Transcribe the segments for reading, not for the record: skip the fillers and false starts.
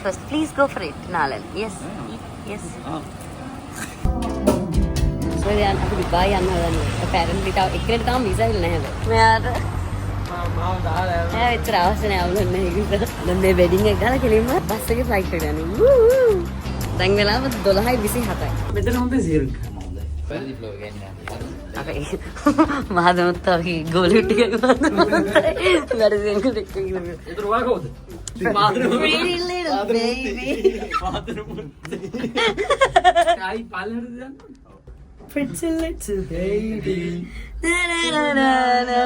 first. Please go for it, Nalan. Yes. Yes. So then අපි දුබායි යන්න හදන්නේ. apparently තාම එක්කෙනෙක් තාම visa එක නැහැ බෑ. මෙයාට මාව දාලා නෑ විතර අවශ්‍ය නෑ අවුලන්නේ ඒක. දැන් මේ wedding එක ගාලා කෙලින්ම බස් එකේ flight එකට යන්නේ. දැන් වෙලාව 12:27යි. මෙතන හොඳ සීරින්. වැඩි ෆ්ලෝ ගන්නේ නැහැ. අපේ මහදමත්තාගේ ගෝලු ටික ගන්න. වැඩි දෙන්නෙක් කියලා. ඒතර ඔයා කවුද? Pretty little baby. Ay, palher de Pretty little baby. Na na na na na.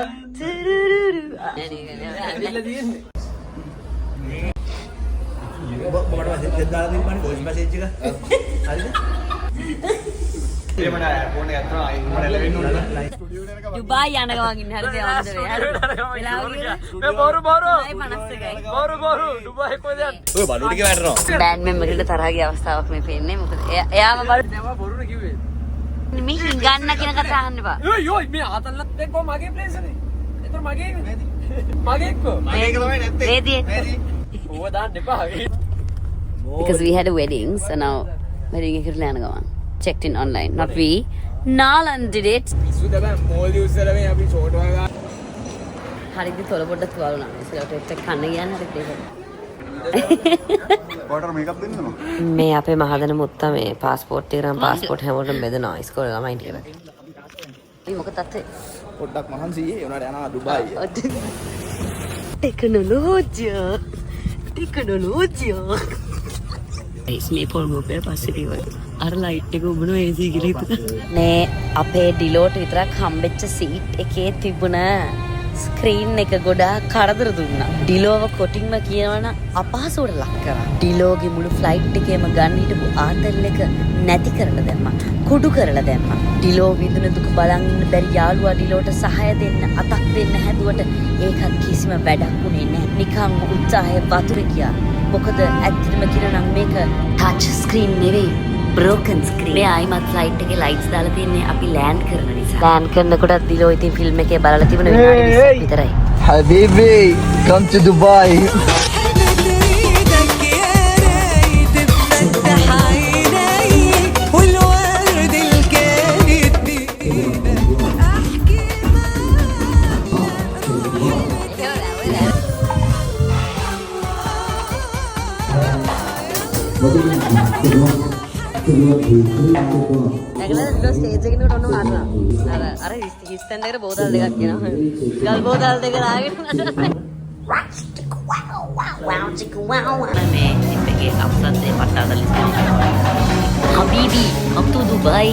Dubai යන ගමන් ඉන්න හරිද යවන්නද මේ බොරු ඩුබායි කොහෙද යන්නේ ඔය බඩු ටික වැටෙනවා බෑන්ඩ් මෙම්බර් ඉල්ල තරහ ගිය අවස්ථාවක් මේ පේන්නේ මොකද එයාම බඩු නෑ බොරුනේ කිව්වේ මේ හිඟන්න කියන කතා අහන්න එපා යෝයි මේ ආතල්ලත් එක්ක මගේ ප්ලේස් එකේ ඒතර මගේ තමයි නැත්තේ ඕව දාන්න එපා because we had a wedding so now wedding එකට යන ගමන් checked in online not we Nalan did it හරිද තොල පොඩ්ඩක් තුවාලුණා ඉස්සරහට එක්ක කන්න ගියන් හරිද ඒක පොඩර මේකප් දෙන්නම මේ අපේ මහදන මුත්තා මේ પાස්පෝර්ට් එක නම් પાස්පෝර්ට් හැමෝටම බෙදනවා ඉස්කෝලේ ළමයින්ට කියලා මේ මොකද තත්ත්වය පොඩ්ඩක් මහන්සි ඒ උනාට යනවා ඩුබායි ටෙක්නොලොජිය මේ පොල් මොකේ පස්සේ තියවයි අර ලයිට් එක උඹන ඒසී කියලා හිතුවා නේ අපේ ඩිලෝට විතරක් හම්බෙච්ච සීට් එකේ තිබුණ ස්ක්‍රීන් එක ගොඩාක් කරදර දුන්නා ඩිලෝව කොටින්ම කියනවනම් අපහසුවට ලක් කරා ඩිලෝගේ මුළු ෆ්ලයිට් එකේම ගන්න හිටපු ආතල් එක නැති කරලා දැම්මා කුඩු කරලා දැම්මා ඩිලෝ විඳින දුක බලන් ඉන්න බැරි යාළුවා ඩිලෝට සහාය දෙන්න අතක් දෙන්න හැදුවට ඒකත් කිසිම වැඩක් උනේ නැහැ නිකන් උත්සාහය වතුරේ ගියා මොකද ඇත්තටම කියනනම් මේක ටච් ස්ක්‍රීන් නෙවෙයි broken screen මේ ආයිමත් ෆ්ලයිට් එකේ ලයිට්ස් දාලා තියන්නේ අපි ලෑන්ඩ් කරන නිසා ලෑන්ඩ් කරනකොටත් දිලෝ ඉතින් ෆිල්ම් එකේ බලලා තිබුණ විනාඩි 20ක් විතරයි Habibi come to Dubai නැගලා ස්ටේජ් එකේ නෝට ඔන්න මාරනවා අර හිස්තෙන් දෙකට බෝතල් දෙකක් කියනවා ගල් බෝතල් දෙක දාගෙන මේ ඉතින්ගේ අපසත් ඒ පට්ටාදල් ඉස්සරහ Habibi come to Dubai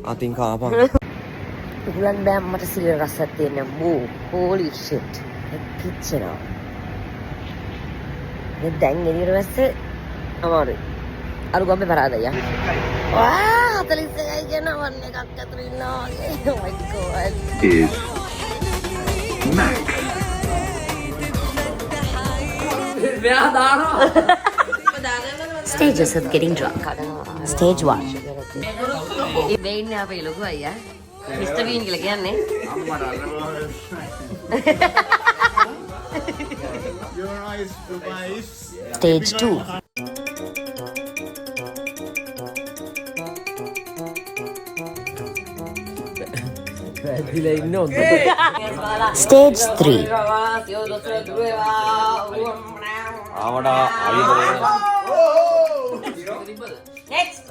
ating kapan Bulan bam mata sila rasa tiada mu holy shit kitchen ni dang ni rasa amaru aru gombe parada ya wah hatalis saya kena warna kakak Trina oh my god is Mac stages of getting drunk stage 1 වෙන්නේ අපේ ලොකු අයියා mister බීන් කියලා කියන්නේ stage 2 stage 3 next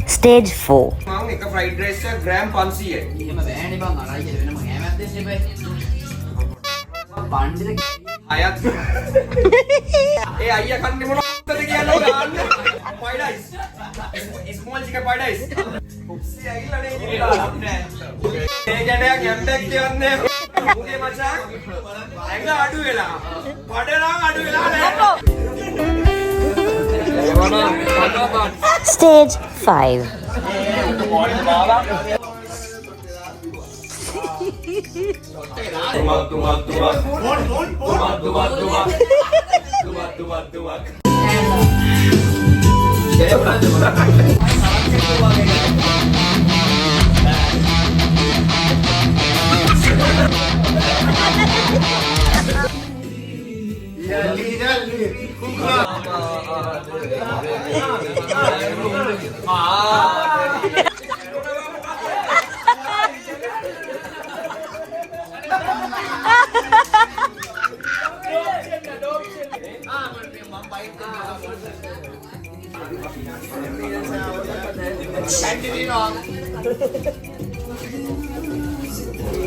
stage 4 මම එක fried rice එක gram 500යි එහෙම බෑනේ බං අරයි වෙන මම හැමක් දෙන්න එපා බණ්ඩිර අයත් ඒ අයියා කන්නේ මොනවද කියලා ගන්න fried rice small chicken fried rice උප්සි ඇගිලා නේ ඉතින් ඒ ගැඩයක් යම්ඩක් කියන්නේ මුගේ මචං ඇඟ අඩු වෙලා පඩනම් අඩු වෙලා නෑ Stage 5.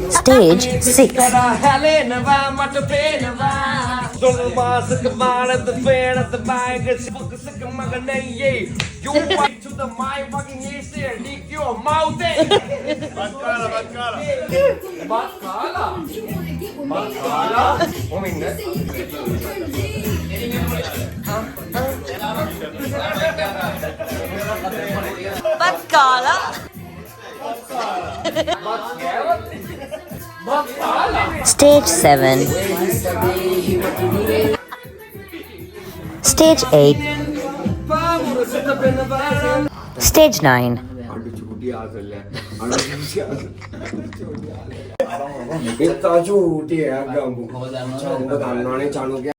Stage 6. හැලෙනවා මට පේනවා දොල් මාසක මානද පේනත බයක සිපකසක මගනයේ you want to the my fucking ears here lick your mouth බක්කාලා මොමින්ද Batkala. Stage 7. Stage 8. Stage 9. ඉතා චූටි ඇගම්බු චානුක දන්නවනේ චානුක